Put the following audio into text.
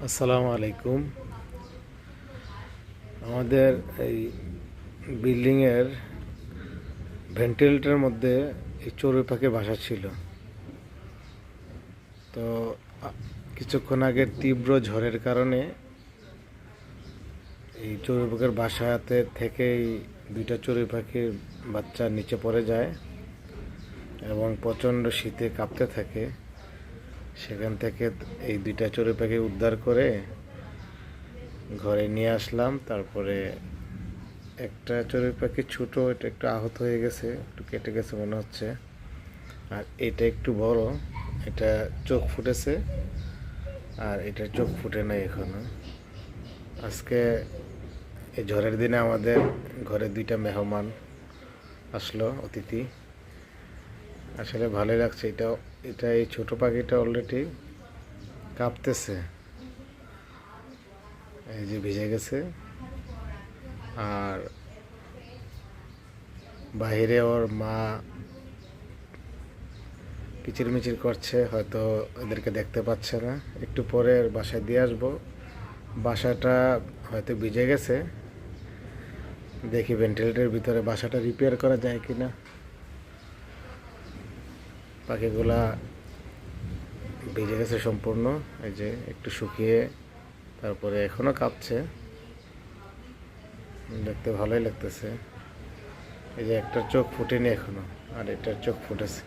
আসসালামু আলাইকুম। আমাদের এই বিল্ডিংয়ের ভেন্টিলেটরের মধ্যে এই চড়ুই পাখির বাসা ছিল। তো কিছুক্ষণ আগের তীব্র ঝড়ের কারণে এই চড়ুই পাখির বাসাতে থেকেই দুইটা চড়ুই পাখির বাচ্চা নিচে পড়ে যায় এবং প্রচণ্ড শীতে কাঁপতে থাকে। সেখান থেকে এই দুইটা চড়ুই পাখি উদ্ধার করে ঘরে নিয়ে আসলাম। তারপরে একটা চড়ুই পাখি ছোটো, এটা একটু আহত হয়ে গেছে, একটু কেটে গেছে মনে হচ্ছে। আর এটা একটু বড়, এটা চোখ ফুটেছে, আর এটার চোখ ফুটে নাই এখনো। আজকে এই ঝড়ের দিনে আমাদের ঘরে দুইটা মেহমান আসলো, অতিথি। আসলে ভালোই লাগছে। এটা এই ছোট পাখিটা অলরেডি কাঁপতেছে, এই যে ভিজে গেছে। আর বাইরে ওর মা কিচিরমিচির করছে, হয়তো এদেরকে দেখতে পাচ্ছে না। একটু পরে বাসায় দিয়ে আসবো। বাসাটা হয়তো ভিজে গেছে, দেখি ভেন্টিলেটরের ভিতরে বাসাটা রিপেয়ার করা যায় কিনা। পাখিগুলা ভিজে গেছে সম্পূর্ণ, এই যে একটু শুকিয়ে তারপরে এখনো কাঁপছে, দেখতে ভালোই লাগতেছে। এই যে একটার চোখ ফুটেনি এখনো, আর এটার চোখ ফুটেছে।